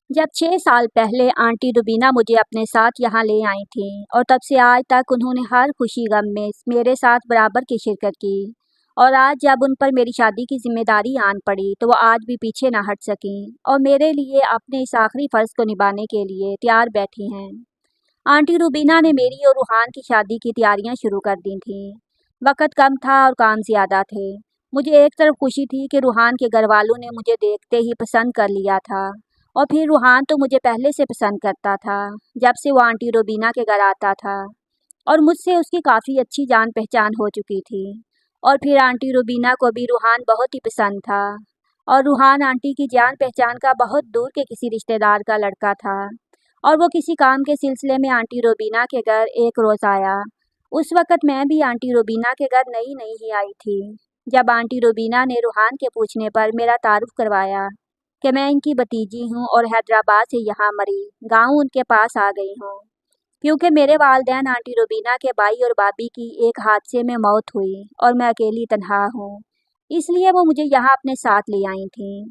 जब 6 साल पहले आंटी रुबीना मुझे अपने साथ यहाँ ले आई थीं और तब से आज तक उन्होंने हर खुशी गम में मेरे साथ बराबर की शिरकत की। और आज जब उन पर मेरी शादी की जिम्मेदारी आन पड़ी तो वो आज भी पीछे ना हट सकीं और मेरे लिए अपने इस आखिरी फ़र्ज़ को निभाने के लिए तैयार बैठी हैं। आंटी रुबीना ने मेरी और रूहान की शादी की तैयारियां शुरू कर दी थीं। वक्त कम था और काम ज़्यादा थे। मुझे एक तरफ खुशी थी कि रूहान के घर वालों ने मुझे देखते ही पसंद कर लिया था, और फिर रूहान तो मुझे पहले से पसंद करता था जब से वो आंटी रुबीना के घर आता था, और मुझसे उसकी काफ़ी अच्छी जान पहचान हो चुकी थी। और फिर आंटी रुबीना को भी रूहान बहुत ही पसंद था, और रूहान आंटी की जान पहचान का बहुत दूर के किसी रिश्तेदार का लड़का था। और वो किसी काम के सिलसिले में आंटी रुबीना के घर एक रोज़ आया। उस वक़्त मैं भी आंटी रुबीना के घर नई नई ही आई थी। जब आंटी रुबीना ने रूहान के पूछने पर मेरा तारुफ करवाया कि मैं इनकी भतीजी हूँ और हैदराबाद से यहाँ मरी गाँव उनके पास आ गई हूँ, क्योंकि मेरे वालिदैन आंटी रुबीना के भाई और भाभी की एक हादसे में मौत हुई और मैं अकेली तन्हा हूँ, इसलिए वो मुझे यहाँ अपने साथ ले आई थीं।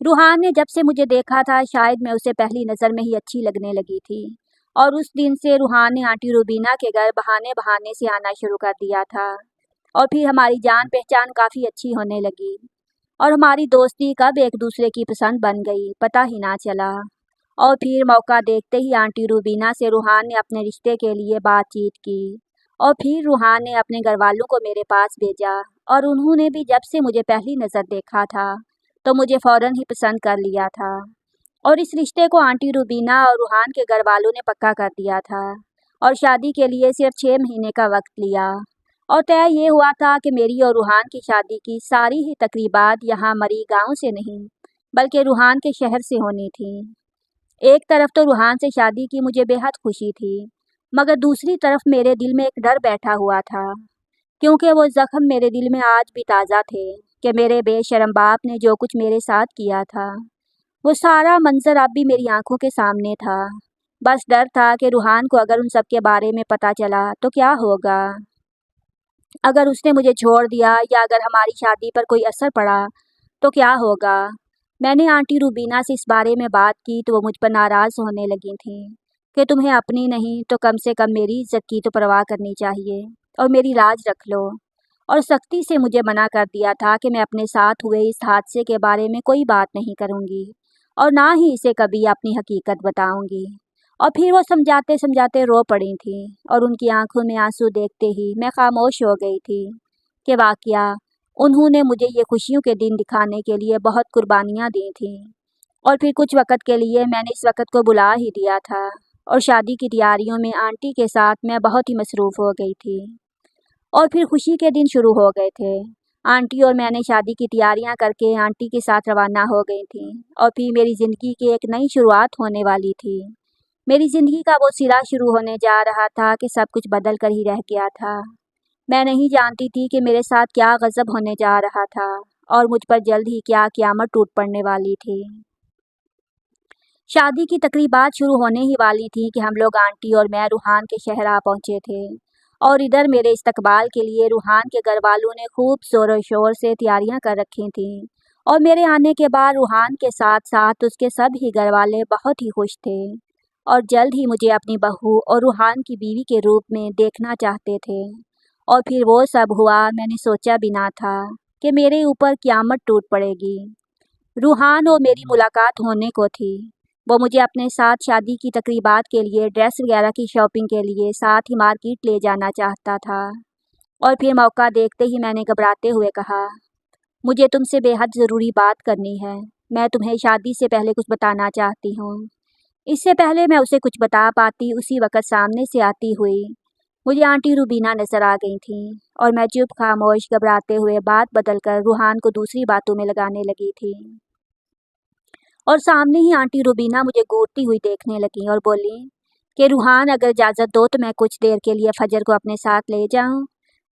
रूहान ने जब से मुझे देखा था शायद मैं उसे पहली नज़र में ही अच्छी लगने लगी थी, और उस दिन से रूहान ने आंटी रुबीना के घर बहाने बहाने से आना शुरू कर दिया था। और फिर हमारी जान पहचान काफ़ी अच्छी होने लगी, और हमारी दोस्ती कब एक दूसरे की पसंद बन गई पता ही ना चला। और फिर मौका देखते ही आंटी रुबीना से रूहान ने अपने रिश्ते के लिए बातचीत की, और फिर रूहान ने अपने घर वालों को मेरे पास भेजा, और उन्होंने भी जब से मुझे पहली नज़र देखा था तो मुझे फ़ौरन ही पसंद कर लिया था। और इस रिश्ते को आंटी रुबीना और रूहान के घर वालों ने पक्का कर दिया था, और शादी के लिए सिर्फ 6 महीने का वक्त लिया। और तय ये हुआ था कि मेरी और रूहान की शादी की सारी ही तकरीबात यहाँ मरी गांव से नहीं बल्कि रूहान के शहर से होनी थी। एक तरफ तो रूहान से शादी की मुझे बेहद खुशी थी, मगर दूसरी तरफ मेरे दिल में एक डर बैठा हुआ था, क्योंकि वो ज़ख्म मेरे दिल में आज भी ताज़ा थे कि मेरे बेशरम बाप ने जो कुछ मेरे साथ किया था वो सारा मंजर अब भी मेरी आंखों के सामने था। बस डर था कि रूहान को अगर उन सब के बारे में पता चला तो क्या होगा, अगर उसने मुझे छोड़ दिया या अगर हमारी शादी पर कोई असर पड़ा तो क्या होगा। मैंने आंटी रुबीना से इस बारे में बात की तो वो मुझ पर नाराज़ होने लगी थी कि तुम्हें अपनी नहीं तो कम से कम मेरी इज्जत की तो परवाह करनी चाहिए और मेरी लाज रख लो। और सख्ती से मुझे मना कर दिया था कि मैं अपने साथ हुए इस हादसे के बारे में कोई बात नहीं करूँगी और ना ही इसे कभी अपनी हकीकत बताऊँगी। और फिर वो समझाते समझाते रो पड़ी थी, और उनकी आंखों में आंसू देखते ही मैं खामोश हो गई थी कि वाकया उन्होंने मुझे ये खुशियों के दिन दिखाने के लिए बहुत कुर्बानियाँ दी थीं। और फिर कुछ वक़्त के लिए मैंने इस वक़्त को बुला ही दिया था, और शादी की तैयारियों में आंटी के साथ मैं बहुत ही मसरूफ़ हो गई थी। और फिर खुशी के दिन शुरू हो गए थे। आंटी और मैंने शादी की तैयारियां करके आंटी के साथ रवाना हो गई थी, और फिर मेरी ज़िंदगी की एक नई शुरुआत होने वाली थी। मेरी ज़िंदगी का वो सिरा शुरू होने जा रहा था कि सब कुछ बदल कर ही रह गया था। मैं नहीं जानती थी कि मेरे साथ क्या गज़ब होने जा रहा था और मुझ पर जल्द ही क्या क़यामत टूट पड़ने वाली थी। शादी की तकरीबात शुरू होने ही वाली थी कि हम लोग आंटी और मैं रूहान के शहर आ पहुँचे थे, और इधर मेरे इस्तकबाल के लिए रूहान के घर वालों ने खूब ज़ोर शोर से तैयारियां कर रखी थीं। और मेरे आने के बाद रूहान के साथ साथ उसके सभी घर वाले बहुत ही खुश थे, और जल्द ही मुझे अपनी बहू और रूहान की बीवी के रूप में देखना चाहते थे। और फिर वो सब हुआ मैंने सोचा भी ना था कि मेरे ऊपर क़यामत टूट पड़ेगी। रूहान और मेरी मुलाकात होने को थी। वो मुझे अपने साथ शादी की तकरीबात के लिए ड्रेस वगैरह की शॉपिंग के लिए साथ ही मार्केट ले जाना चाहता था। और फिर मौका देखते ही मैंने घबराते हुए कहा, मुझे तुमसे बेहद ज़रूरी बात करनी है। मैं तुम्हें शादी से पहले कुछ बताना चाहती हूँ। इससे पहले मैं उसे कुछ बता पाती उसी वक़्त सामने से आती हुई मुझे आंटी रुबीना नज़र आ गई थी, और मैं चुप खामोश घबराते हुए बात बदलकर रूहान को दूसरी बातों में लगाने लगी थी। और सामने ही आंटी रुबीना मुझे घूरती हुई देखने लगी और बोली कि रूहान, अगर इजाज़त दो तो मैं कुछ देर के लिए फजर को अपने साथ ले जाऊं।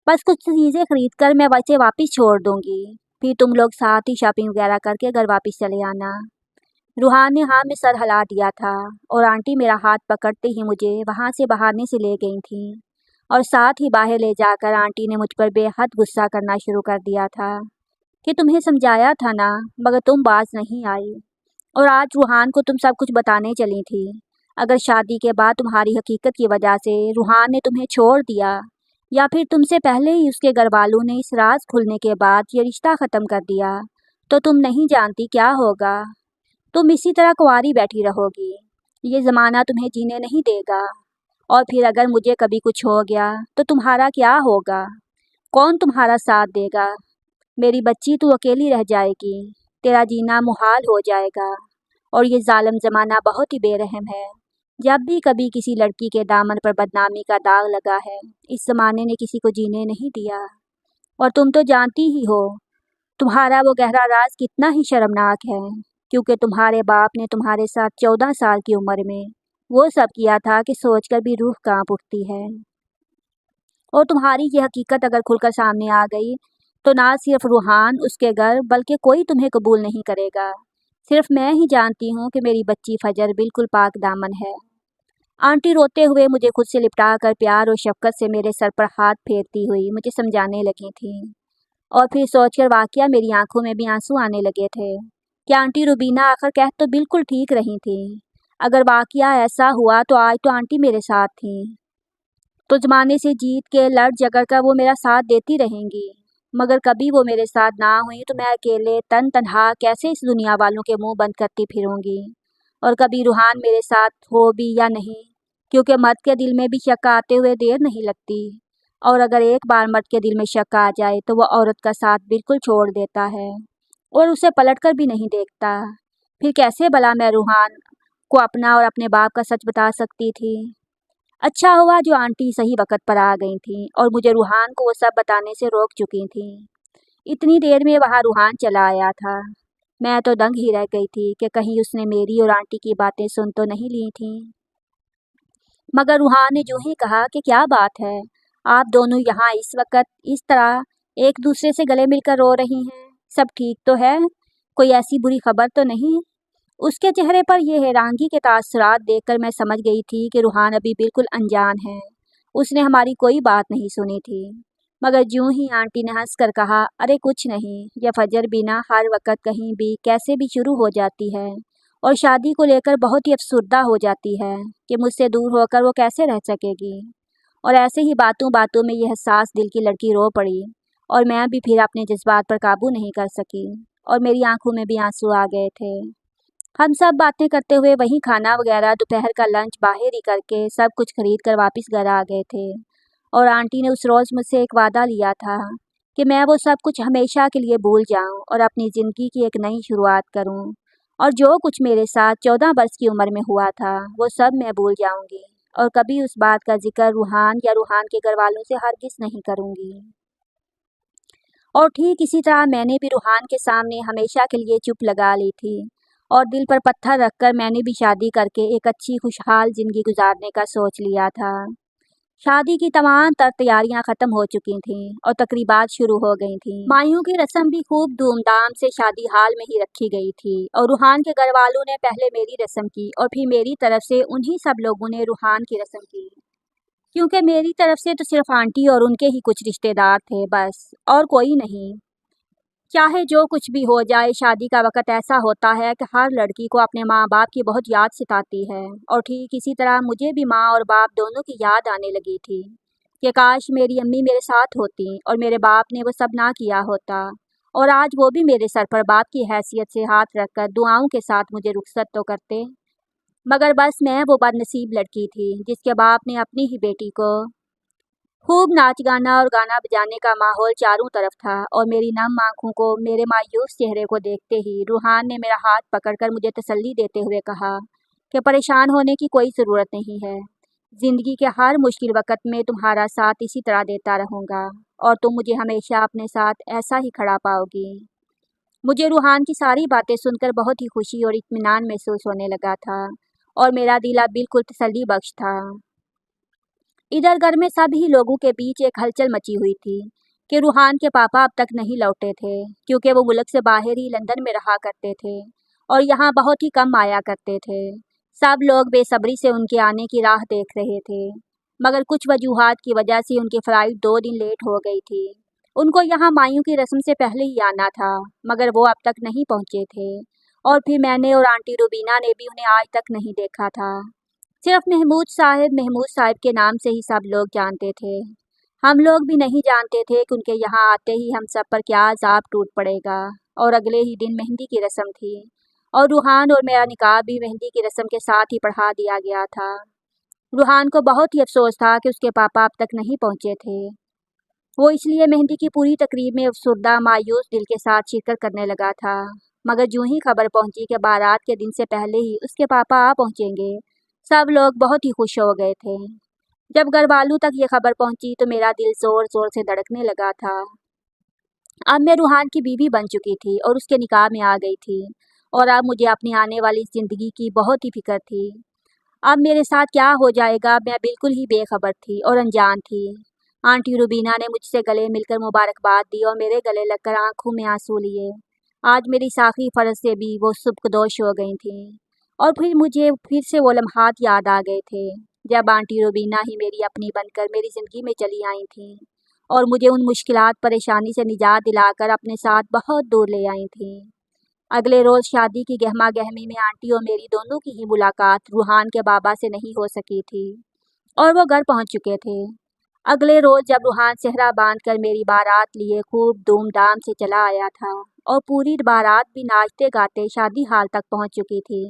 बस कुछ चीज़ें खरीद कर मैं वैसे वापस छोड़ दूंगी, फिर तुम लोग साथ ही शॉपिंग वगैरह करके घर वापस चले आना। रूहान ने हाँ में सर हिला दिया था, और आंटी मेरा हाथ पकड़ते ही मुझे वहाँ से बहाने से ले गई थी, और साथ ही बाहर ले जाकर आंटी ने मुझ पर बेहद गुस्सा करना शुरू कर दिया था कि तुम्हें समझाया था ना, मगर तुम बाज नहीं आई। और आज रूहान को तुम सब कुछ बताने चली थी। अगर शादी के बाद तुम्हारी हकीकत की वजह से रूहान ने तुम्हें छोड़ दिया, या फिर तुमसे पहले ही उसके घर वालों ने इस राज खुलने के बाद ये रिश्ता ख़त्म कर दिया, तो तुम नहीं जानती क्या होगा। तुम इसी तरह कुंवारी बैठी रहोगी। ये ज़माना तुम्हें जीने नहीं देगा। और फिर अगर मुझे कभी कुछ हो गया तो तुम्हारा क्या होगा? कौन तुम्हारा साथ देगा? मेरी बच्ची तू अकेली रह जाएगी। तेरा जीना मुहाल हो जाएगा। और ये जालिम ज़माना बहुत ही बेरहम है। जब भी कभी किसी लड़की के दामन पर बदनामी का दाग लगा है, इस ज़माने ने किसी को जीने नहीं दिया। और तुम तो जानती ही हो, तुम्हारा वो गहरा राज कितना ही शर्मनाक है, क्योंकि तुम्हारे बाप ने तुम्हारे साथ 14 साल की उम्र में वो सब किया था कि सोचकर भी रूह कांप उठती है। और तुम्हारी ये हकीकत अगर खुलकर सामने आ गई तो ना सिर्फ रूहान, उसके घर, बल्कि कोई तुम्हें कबूल नहीं करेगा। सिर्फ मैं ही जानती हूँ कि मेरी बच्ची फजर बिल्कुल पाक दामन है। आंटी रोते हुए मुझे खुद से लिपटा कर प्यार और शफकत से मेरे सर पर हाथ फेरती हुई मुझे समझाने लगी थी। और फिर सोचकर वाकया मेरी आंखों में भी आंसू आने लगे थे कि आंटी रुबीना आखिर कह तो बिल्कुल ठीक रही थी। अगर वाकया ऐसा हुआ तो आज तो आंटी मेरे साथ थी, तो ज़माने से जीत के लड़ झगड़ कर वो मेरा साथ देती रहेंगी। मगर कभी वो मेरे साथ ना हुई तो मैं अकेले तन तनहा कैसे इस दुनिया वालों के मुंह बंद करती फिरूंगी। और कभी रूहान मेरे साथ हो भी या नहीं, क्योंकि मर्द के दिल में भी शक आते हुए देर नहीं लगती। और अगर एक बार मर्द के दिल में शक आ जाए तो वह औरत का साथ बिल्कुल छोड़ देता है और उसे पलट कर भी नहीं देखता। फिर कैसे भला मैं रूहान को अपना और अपने बाप का सच बता सकती थी। अच्छा हुआ जो आंटी सही वक्त पर आ गई थी और मुझे रूहान को वो सब बताने से रोक चुकी थी। इतनी देर में वहाँ रूहान चला आया था। मैं तो दंग ही रह गई थी कि कहीं उसने मेरी और आंटी की बातें सुन तो नहीं ली थी। मगर रूहान ने जो ही कहा कि क्या बात है, आप दोनों यहाँ इस वक्त इस तरह एक दूसरे से गले मिलकर रो रही हैं, सब ठीक तो है? कोई ऐसी बुरी खबर तो नहीं? उसके चेहरे पर यह हैरानगी के तासुरात देखकर मैं समझ गई थी कि रूहान अभी बिल्कुल अनजान है। उसने हमारी कोई बात नहीं सुनी थी। मगर यूं ही आंटी ने हंसकर कहा, अरे कुछ नहीं, यह फजर बिना हर वक्त कहीं भी कैसे भी शुरू हो जाती है और शादी को लेकर बहुत ही अफसुर्दा हो जाती है कि मुझसे दूर होकर वो कैसे रह सकेगी। और ऐसे ही बातों बातों में यह हसास दिल की लड़की रो पड़ी और मैं भी फिर अपने जज्बात पर काबू नहीं कर सकी और मेरी आंखों में भी आंसू आ गए थे। हम सब बातें करते हुए वहीं खाना वगैरह दोपहर का लंच बाहर ही करके सब कुछ खरीद कर वापस घर आ गए थे। और आंटी ने उस रोज़ मुझसे एक वादा लिया था कि मैं वो सब कुछ हमेशा के लिए भूल जाऊं और अपनी ज़िंदगी की एक नई शुरुआत करूं। और जो कुछ मेरे साथ 14 वर्ष की उम्र में हुआ था वो सब मैं भूल जाऊंगी और कभी उस बात का जिक्र रूहान या रूहान के घर वालों से हरगिज़ नहीं करूंगी। और ठीक इसी तरह मैंने भी रूहान के सामने हमेशा के लिए चुप लगा ली थी और दिल पर पत्थर रखकर मैंने भी शादी करके एक अच्छी खुशहाल ज़िंदगी गुजारने का सोच लिया था। शादी की तमाम तैयारियां खत्म हो चुकी थीं और तकरीबात शुरू हो गई थीं। मायूं की रस्म भी खूब धूमधाम से शादी हाल में ही रखी गई थी और रूहान के घर वालों ने पहले मेरी रस्म की और फिर मेरी तरफ से उन्हीं सब लोगों ने रूहान की रस्म की, क्योंकि मेरी तरफ से तो सिर्फ आंटी और उनके ही कुछ रिश्तेदार थे बस, और कोई नहीं। चाहे जो कुछ भी हो जाए, शादी का वक़्त ऐसा होता है कि हर लड़की को अपने माँ बाप की बहुत याद सताती है। और ठीक इसी तरह मुझे भी माँ और बाप दोनों की याद आने लगी थी कि काश मेरी अम्मी मेरे साथ होती और मेरे बाप ने वो सब ना किया होता और आज वो भी मेरे सर पर बाप की हैसियत से हाथ रखकर दुआओं के साथ मुझे रुखसत तो करते। मगर बस मैं वो बदनसीब लड़की थी जिसके बाप ने अपनी ही बेटी को खूब नाच गाना और गाना बजाने का माहौल चारों तरफ था। और मेरी नम आंखों को, मेरे मायूस चेहरे को देखते ही रूहान ने मेरा हाथ पकड़कर मुझे तसल्ली देते हुए कहा कि परेशान होने की कोई ज़रूरत नहीं है। ज़िंदगी के हर मुश्किल वक़्त में तुम्हारा साथ इसी तरह देता रहूँगा और तुम मुझे हमेशा अपने साथ ऐसा ही खड़ा पाओगी। मुझे रूहान की सारी बातें सुनकर बहुत ही खुशी और इत्मीनान महसूस होने लगा था और मेरा दिल अब बिल्कुल तसल्ली बख्श था। इधर घर में सभी लोगों के बीच एक हलचल मची हुई थी कि रूहान के पापा अब तक नहीं लौटे थे, क्योंकि वो मुल्क से बाहर ही लंदन में रहा करते थे और यहाँ बहुत ही कम आया करते थे। सब लोग बेसब्री से उनके आने की राह देख रहे थे, मगर कुछ वजूहात की वजह से उनकी फ़्लाइट 2 दिन लेट हो गई थी। उनको यहाँ मायूं की रस्म से पहले ही आना था, मगर वो अब तक नहीं पहुँचे थे और फिर मैंने और आंटी रूबीना ने भी उन्हें आज तक नहीं देखा था। सिर्फ महमूद साहब के नाम से ही सब लोग जानते थे। हम लोग भी नहीं जानते थे कि उनके यहाँ आते ही हम सब पर क्या अज़ाब टूट पड़ेगा। और अगले ही दिन मेहंदी की रस्म थी और रूहान और मेरा निकाह भी मेहंदी की रस्म के साथ ही पढ़ा दिया गया था। रूहान को बहुत ही अफसोस था कि उसके पापा अब तक नहीं पहुँचे थे। वो इसलिए मेहंदी की पूरी तकरीब में अफसुर्दा मायूस दिल के साथ शिरकत करने लगा था। मगर यूं ही खबर पहुंची कि बारात के दिन से पहले ही उसके पापा आ पहुंचेंगे, सब लोग बहुत ही खुश हो गए थे। जब घर वालों तक ये खबर पहुंची तो मेरा दिल जोर जोर से धड़कने लगा था। अब मैं रूहान की बीवी बन चुकी थी और उसके निकाह में आ गई थी और अब मुझे अपनी आने वाली ज़िंदगी की बहुत ही फिक्र थी। अब मेरे साथ क्या हो जाएगा, मैं बिल्कुल ही बेखबर थी और अनजान थी। आंटी रूबीना ने मुझसे गले मिलकर मुबारकबाद दी और मेरे गले लगकर आंखों में आंसू लिए। आज मेरी साखी फर्ज से भी वो सुबकदोश हो गई थी और फिर से वो लम्हात याद आ गए थे जब आंटी रूबीना ही मेरी अपनी बनकर मेरी ज़िंदगी में चली आई थी और मुझे उन मुश्किलात परेशानी से निजात दिलाकर अपने साथ बहुत दूर ले आई थी। अगले रोज़ शादी की गहमा गहमी में आंटी और मेरी दोनों की ही मुलाकात रूहान के बाबा से नहीं हो सकी थी और वो घर पहुंच चुके थे। अगले रोज़ जब रूहान सेहरा बांध कर मेरी बारात लिए खूब धूमधाम से चला आया था और पूरी बारात भी नाचते गाते शादी हाल तक पहुंच चुकी थी,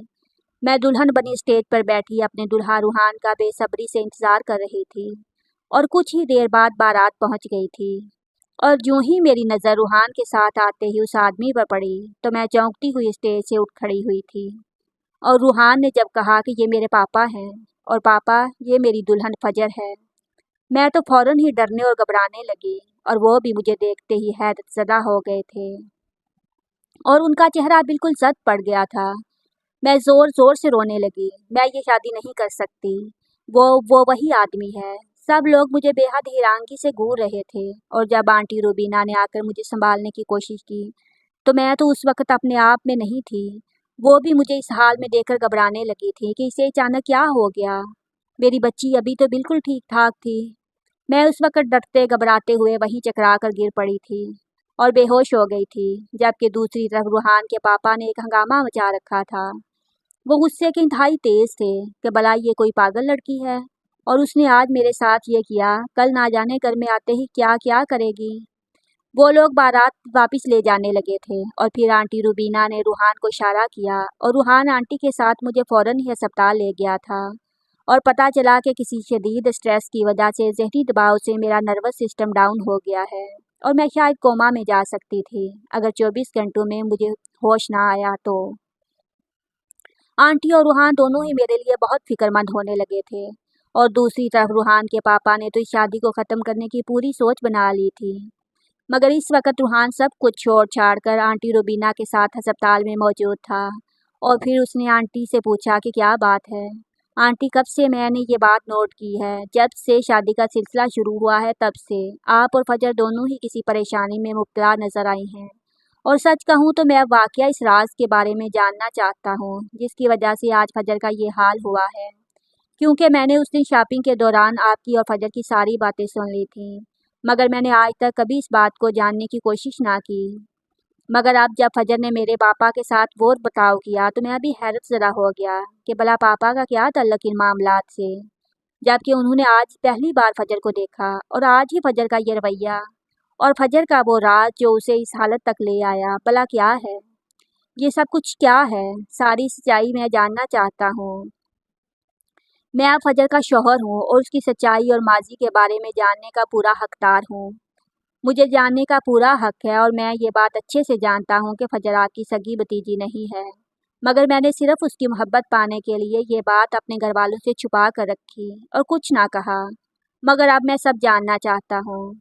मैं दुल्हन बनी स्टेज पर बैठी अपने दुल्हा रूहान का बेसब्री से इंतज़ार कर रही थी और कुछ ही देर बाद बारात पहुंच गई थी। और यूं ही मेरी नज़र रूहान के साथ आते ही उस आदमी पर पड़ी तो मैं चौंकती हुई स्टेज से उठ खड़ी हुई थी। और रूहान ने जब कहा कि ये मेरे पापा हैं और पापा ये मेरी दुल्हन फजर है, मैं तो फौरन ही डरने और घबराने लगी और वो भी मुझे देखते ही हैरतज़दा हो गए थे और उनका चेहरा बिल्कुल जद पड़ गया था। मैं ज़ोर ज़ोर से रोने लगी। मैं ये शादी नहीं कर सकती। वो वही आदमी है। सब लोग मुझे बेहद हैरानगी से घूर रहे थे और जब आंटी रूबीना ने आकर मुझे संभालने की कोशिश की तो मैं तो उस वक्त अपने आप में नहीं थी। वो भी मुझे इस हाल में देखकर घबराने लगी थी कि इसे अचानक क्या हो गया। मेरी बच्ची अभी तो बिल्कुल ठीक ठाक थी। मैं उस वक्त डरते घबराते हुए वहीं चकरा कर गिर पड़ी थी और बेहोश हो गई थी, जबकि दूसरी तरफ रूहान के पापा ने एक हंगामा मचा रखा था। वो गुस्से के इंतहाई तेज थे कि भला ये कोई पागल लड़की है और उसने आज मेरे साथ ये किया, कल ना जाने घर में आते ही क्या क्या करेगी। वो लोग बारात वापस ले जाने लगे थे और फिर आंटी रूबीना ने रूहान को इशारा किया और रूहान आंटी के साथ मुझे फ़ौरन ही अस्पताल ले गया था और पता चला कि किसी शदीद स्ट्रेस की वजह से ज़हनी दबाव से मेरा नर्वस सिस्टम डाउन हो गया है और मैं शायद कोमा में जा सकती थी अगर 24 घंटों में मुझे होश ना आया तो। आंटी और रूहान दोनों ही मेरे लिए बहुत फिक्रमंद होने लगे थे और दूसरी तरफ रूहान के पापा ने तो इस शादी को ख़त्म करने की पूरी सोच बना ली थी। मगर इस वक्त रूहान सब कुछ छोड़ छाड़ कर आंटी रूबीना के साथ अस्पताल में मौजूद था और फिर उसने आंटी से पूछा कि क्या बात है। आंटी, कब से मैंने ये बात नोट की है, जब से शादी का सिलसिला शुरू हुआ है तब से आप और फजर दोनों ही किसी परेशानी में मुब्तला नजर आई हैं। और सच कहूँ तो मैं अब वाकया इस राज के बारे में जानना चाहता हूँ जिसकी वजह से आज फजर का ये हाल हुआ है, क्योंकि मैंने उस दिन शॉपिंग के दौरान आपकी और फजर की सारी बातें सुन ली थी, मगर मैंने आज तक कभी इस बात को जानने की कोशिश ना की। मगर अब जब फजर ने मेरे पापा के साथ वो बर्ताव किया तो मैं भी हैरत ज़दा हो गया कि भला पापा का क्या ताल्लुक इन मामलात से, जबकि उन्होंने आज पहली बार फजर को देखा और आज ही फजर का ये रवैया और फजर का वो राज जो उसे इस हालत तक ले आया, भला क्या है ये सब कुछ, क्या है सारी सच्चाई मैं जानना चाहता हूँ। मैं अब फजर का शौहर हूँ और उसकी सच्चाई और माजी के बारे में जानने का पूरा हकदार हूँ। मुझे जानने का पूरा हक है और मैं ये बात अच्छे से जानता हूँ कि फजर आपकी सगी भतीजी नहीं है, मगर मैंने सिर्फ उसकी मोहब्बत पाने के लिए ये बात अपने घर वालों से छुपा कर रखी और कुछ ना कहा। मगर अब मैं सब जानना चाहता हूँ।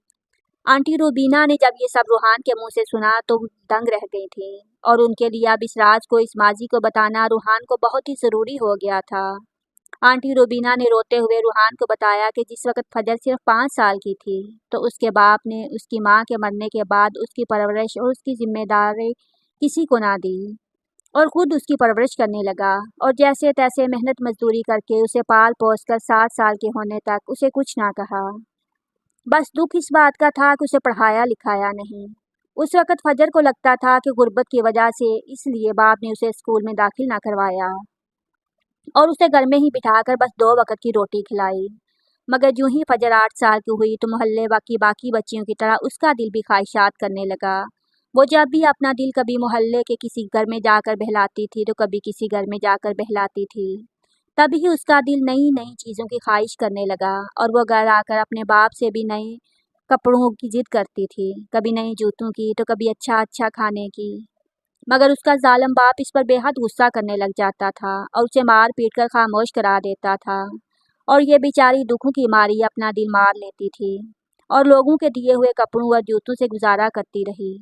आंटी रूबीना ने जब ये सब रूहान के मुंह से सुना तो दंग रह गई थी और उनके लिए अब इस राज को, इस माजी को बताना रूहान को बहुत ही ज़रूरी हो गया था। आंटी रूबीना ने रोते हुए रूहान को बताया कि जिस वक्त फजर सिर्फ 5 साल की थी तो उसके बाप ने उसकी माँ के मरने के बाद उसकी परवरिश और उसकी जिम्मेदारी किसी को ना दी और खुद उसकी परवरिश करने लगा और जैसे तैसे मेहनत मजदूरी करके उसे पाल पोस कर 7 साल के होने तक उसे कुछ ना कहा। बस दुख इस बात का था कि उसे पढ़ाया लिखाया नहीं। उस वक़्त फजर को लगता था कि गुर्बत की वजह से इसलिए बाप ने उसे स्कूल में दाखिल ना करवाया और उसे घर में ही बिठाकर बस 2 वक़्त की रोटी खिलाई। मगर यूं ही फजर 8 साल की हुई तो मोहल्ले बाकी बच्चियों की तरह उसका दिल भी ख्वाहिशात करने लगा। वो जब भी अपना दिल कभी मोहल्ले के किसी घर में जाकर बहलाती थी तो कभी किसी घर में जाकर बहलाती थी। तभी उसका दिल नई नई चीज़ों की ख्वाहिश करने लगा और वो घर आकर अपने बाप से भी नए कपड़ों की जिद करती थी, कभी नए जूतों की तो कभी अच्छा अच्छा खाने की। मगर उसका जालिम बाप इस पर बेहद गुस्सा करने लग जाता था और उसे मार पीट कर खामोश करा देता था और ये बेचारी दुखों की मारी अपना दिल मार लेती थी और लोगों के दिए हुए कपड़ों और जूतों से गुजारा करती रही।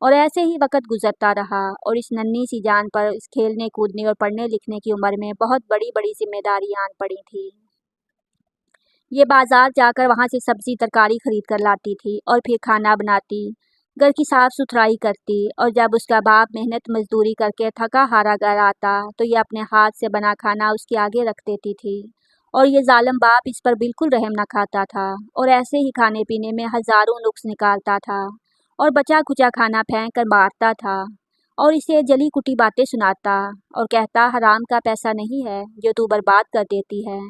और ऐसे ही वक्त गुजरता रहा और इस नन्ही सी जान पर इस खेलने कूदने और पढ़ने लिखने की उम्र में बहुत बड़ी बड़ी जिम्मेदारियां आन पड़ी थी। ये बाजार जाकर वहाँ से सब्जी तरकारी खरीद कर लाती थी और फिर खाना बनाती, घर की साफ सुथराई करती और जब उसका बाप मेहनत मजदूरी करके थका हारा घर आता तो ये अपने हाथ से बना खाना उसके आगे रख देती थी और ये जालिम बाप इस पर बिल्कुल रहम न खाता था और ऐसे ही खाने पीने में हजारों नुक्स निकालता था और बचा खुचा खाना फेंक कर मारता था और इसे जली कुटी बातें सुनाता और कहता हराम का पैसा नहीं है जो तू बर्बाद कर देती है।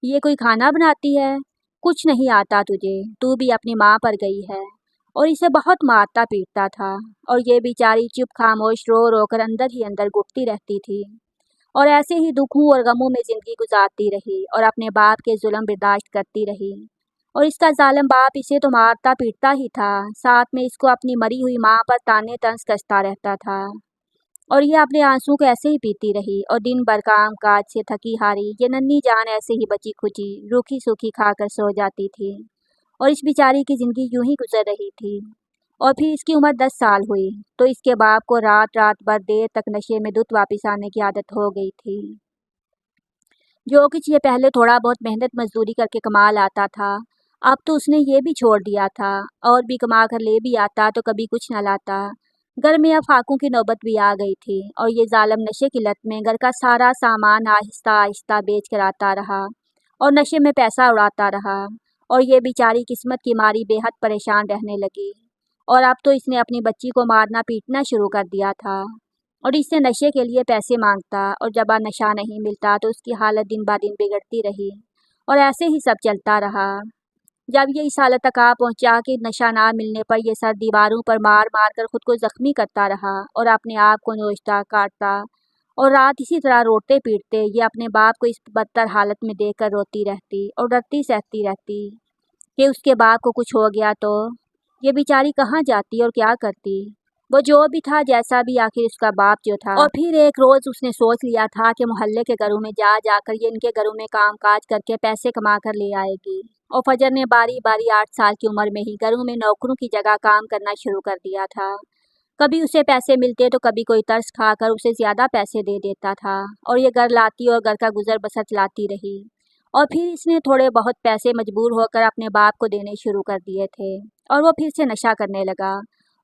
ये कोई खाना बनाती है, कुछ नहीं आता तुझे, तू भी अपनी माँ पर गई है। और इसे बहुत मारता पीटता था और ये बेचारी चुप खामोश रो रो कर अंदर ही अंदर घुटती रहती थी और ऐसे ही दुखों और गमों में जिंदगी गुजारती रही और अपने बाप के जुल्म बर्दाश्त करती रही। और इसका जालिम बाप इसे तो मारता पीटता ही था, साथ में इसको अपनी मरी हुई माँ पर ताने तंज कसता रहता था और ये अपने आंसू को ऐसे ही पीती रही और दिन भर काम काज से थकी हारी ये नन्ही जान ऐसे ही बची खुची रूखी सूखी खाकर सो जाती थी और इस बेचारी की जिंदगी यूं ही गुजर रही थी। और फिर इसकी उम्र 10 साल हुई तो इसके बाप को रात रात भर देर तक नशे में धुत वापिस आने की आदत हो गई थी। जो कुछ ये पहले थोड़ा बहुत मेहनत मजदूरी करके कमा लाता था अब तो उसने ये भी छोड़ दिया था और भी कमा कर ले भी आता तो कभी कुछ न लाता। घर में अब फाकों की नौबत भी आ गई थी और ये जालिम नशे की लत में घर का सारा सामान आहिस्ता आहिस्ता बेच कर आता रहा और नशे में पैसा उड़ाता रहा और ये बेचारी किस्मत की मारी बेहद परेशान रहने लगी और अब तो इसने अपनी बच्ची को मारना पीटना शुरू कर दिया था और इससे नशे के लिए पैसे मांगता और जब नशा नहीं मिलता तो उसकी हालत दिन ब दिन बिगड़ती रही और ऐसे ही सब चलता रहा। जब ये इस हालत तक आ पहुंचा कि नशा ना मिलने पर यह सर दीवारों पर मार मार कर खुद को जख्मी करता रहा और अपने आप को नोचता काटता और रात इसी तरह रोते पीटते ये अपने बाप को इस बदतर हालत में देखकर रोती रहती और डरती सहती रहती कि उसके बाप को कुछ हो गया तो ये बेचारी कहाँ जाती और क्या करती। वो जो भी था जैसा भी आखिर उसका बाप जो था। और फिर एक रोज उसने सोच लिया था कि मोहल्ले के घरों में जा जाकर ये इनके घरों में काम काज करके पैसे कमा कर ले आएगी और फजर ने बारी बारी 8 साल की उम्र में ही घरों में नौकरों की जगह काम करना शुरू कर दिया था। कभी उसे पैसे मिलते तो कभी कोई तरस खाकर उसे ज्यादा पैसे दे देता था और ये घर लाती और घर का गुजर बसर चलाती रही। और फिर इसने थोड़े बहुत पैसे मजबूर होकर अपने बाप को देने शुरू कर दिए थे और वो फिर से नशा करने लगा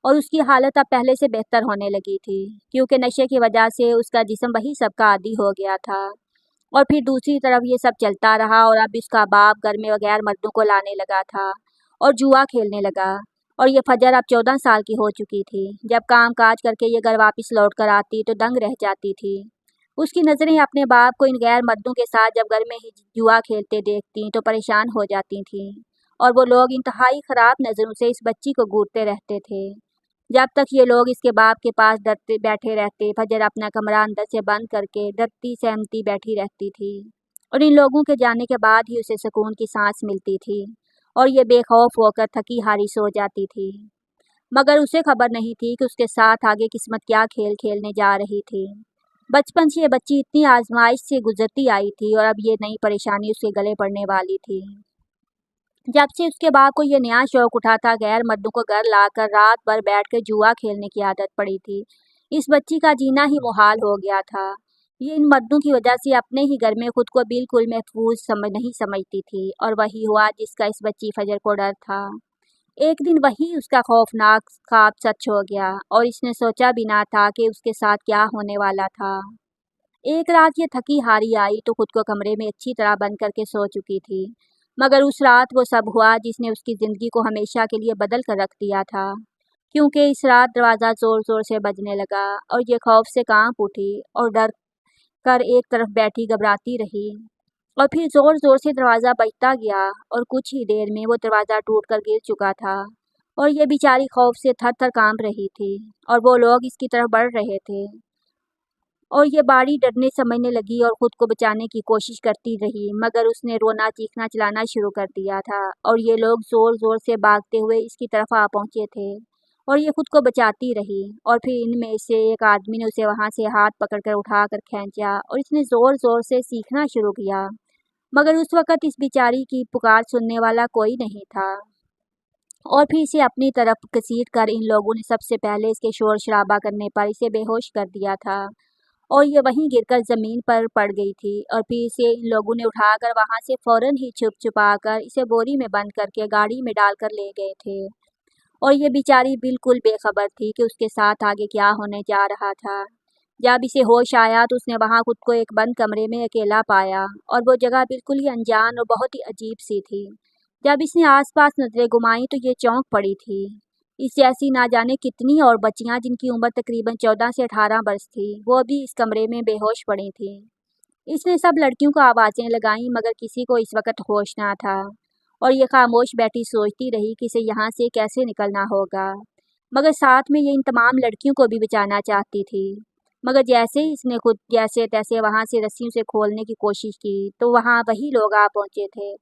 और उसकी हालत अब पहले से बेहतर होने लगी थी क्योंकि नशे की वजह से उसका जिस्म वही सबका आदी हो गया था। और फिर दूसरी तरफ ये सब चलता रहा और अब इसका बाप घर में बगैर मर्दों को लाने लगा था और जुआ खेलने लगा और ये फजर अब 14 साल की हो चुकी थी। जब काम काज करके ये घर वापस लौट कर आती तो दंग रह जाती थी। उसकी नज़रें अपने बाप को इन गैर मर्दों के साथ जब घर में ही जुआ खेलते देखती तो परेशान हो जाती थीं और वो लोग इंतहाई ख़राब नज़रों से इस बच्ची को घूरते रहते थे। जब तक ये लोग इसके बाप के पास डरते बैठे रहते फजर अपना कमरा अंदर से बंद करके डरती सहमती बैठी रहती थी और इन लोगों के जाने के बाद ही उसे सुकून की सांस मिलती थी और ये बेखौफ होकर थकी हारी सो जाती थी। मगर उसे खबर नहीं थी कि उसके साथ आगे किस्मत क्या खेल खेलने जा रही थी। बचपन से ये बच्ची इतनी आजमाइश से गुजरती आई थी और अब ये नई परेशानी उसके गले पड़ने वाली थी। जब से उसके बाप को ये नया शौक उठा था गैर मर्दों को घर लाकर रात भर बैठकर जुआ खेलने की आदत पड़ी थी, इस बच्ची का जीना ही मुहाल हो गया था। ये इन मर्दों की वजह से अपने ही घर में खुद को बिल्कुल महफूज नहीं समझती थी और वही हुआ जिसका इस बच्ची फजर को डर था। एक दिन वही उसका खौफनाक ख्वाब सच हो गया और इसने सोचा भी ना था कि उसके साथ क्या होने वाला था। एक रात ये थकी हारी आई तो खुद को कमरे में अच्छी तरह बंद करके सो चुकी थी, मगर उस रात वो सब हुआ जिसने उसकी ज़िंदगी को हमेशा के लिए बदल कर रख दिया था। क्योंकि इस रात दरवाज़ा ज़ोर ज़ोर से बजने लगा और ये खौफ से कांप उठी और डर कर एक तरफ बैठी घबराती रही। और फिर ज़ोर ज़ोर से दरवाज़ा बजता गया और कुछ ही देर में वो दरवाज़ा टूटकर गिर चुका था और ये बेचारी खौफ से थर-थर काँप रही थी और वो लोग इसकी तरफ बढ़ रहे थे। और ये बाड़ी डरने समझने लगी और ख़ुद को बचाने की कोशिश करती रही, मगर उसने रोना चीखना चिल्लाना शुरू कर दिया था और ये लोग ज़ोर ज़ोर से भागते हुए इसकी तरफ आ पहुँचे थे और ये ख़ुद को बचाती रही। और फिर इनमें से एक आदमी ने उसे वहाँ से हाथ पकड़कर उठाकर खींचा और इसने ज़ोर ज़ोर से चीखना शुरू किया, मगर उस वक़्त इस बेचारी की पुकार सुनने वाला कोई नहीं था। और फिर इसे अपनी तरफ घसीट कर इन लोगों ने सबसे पहले इसके शोर शराबा करने पर इसे बेहोश कर दिया था और ये वहीं गिरकर ज़मीन पर पड़ गई थी। और फिर इसे इन लोगों ने उठाकर वहाँ से फ़ौरन ही छुपा कर इसे बोरी में बंद करके गाड़ी में डालकर ले गए थे। और ये बेचारी बिल्कुल बेखबर थी कि उसके साथ आगे क्या होने जा रहा था। जब इसे होश आया तो उसने वहाँ खुद को एक बंद कमरे में अकेला पाया और वो जगह बिल्कुल ही अनजान और बहुत ही अजीब सी थी। जब इसने आसपास नज़रें घुमाई तो ये चौंक पड़ी थी। इससे ऐसी ना जाने कितनी और बच्चियां जिनकी उम्र तकरीबन 14 से 18 वर्ष थी, वो भी इस कमरे में बेहोश पड़ी थीं। इसने सब लड़कियों को आवाज़ें लगाईं, मगर किसी को इस वक्त होश ना था और ये खामोश बैठी सोचती रही कि इसे यहाँ से कैसे निकलना होगा। मगर साथ में ये इन तमाम लड़कियों को भी बचाना चाहती थी। मगर जैसे ही इसने खुद जैसे तैसे वहाँ से रस्सियों से खोलने की कोशिश की तो वहाँ वही लोग आ पहुँचे थे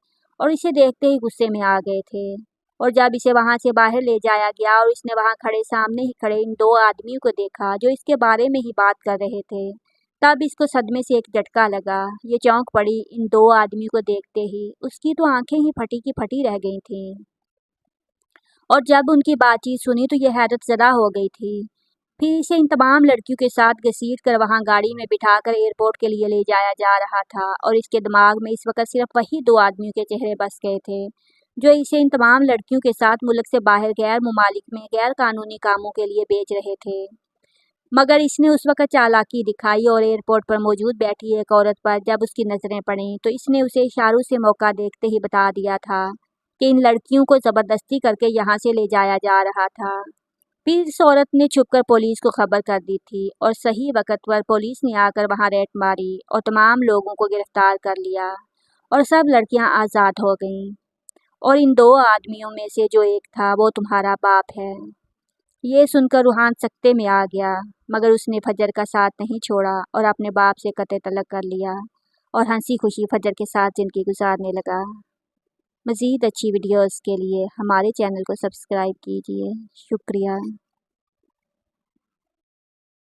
और इसे देखते ही गुस्से में आ गए थे। और जब इसे वहाँ से बाहर ले जाया गया और इसने वहाँ खड़े सामने ही खड़े इन दो आदमियों को देखा जो इसके बारे में ही बात कर रहे थे, तब इसको सदमे से एक झटका लगा। ये चौंक पड़ी इन दो आदमियों को देखते ही। उसकी तो आंखें ही फटी की फटी रह गई थीं और जब उनकी बातचीत सुनी तो ये हैरत ज़दा हो गई थी। फिर इसे इन तमाम लड़कियों के साथ घसीट कर वहाँ गाड़ी में बिठाकर एयरपोर्ट के लिए ले जाया जा रहा था और इसके दिमाग में इस वक्त सिर्फ वही दो आदमियों के चेहरे बस गए थे जो इसे इन तमाम लड़कियों के साथ मुल्क से बाहर गैर मुमालिक में गैर कानूनी कामों के लिए भेज रहे थे। मगर इसने उस वक्त चालाकी दिखाई और एयरपोर्ट पर मौजूद बैठी एक औरत पर जब उसकी नज़रें पड़ीं तो इसने उसे इशारों से मौका देखते ही बता दिया था कि इन लड़कियों को ज़बरदस्ती करके यहाँ से ले जाया जा रहा था। फिर इस औरत ने छुपकर पुलिस को खबर कर दी थी और सही वक्त पर पुलिस ने आकर वहाँ रेड मारी और तमाम लोगों को गिरफ्तार कर लिया और सब लड़कियाँ आज़ाद हो गईं। और इन दो आदमियों में से जो एक था वो तुम्हारा बाप है। ये सुनकर रूहान सकते में आ गया, मगर उसने फजर का साथ नहीं छोड़ा और अपने बाप से कत्ल तलब कर लिया और हंसी खुशी फजर के साथ ज़िंदगी गुजारने लगा। मज़ीद अच्छी वीडियोस के लिए हमारे चैनल को सब्सक्राइब कीजिए। शुक्रिया।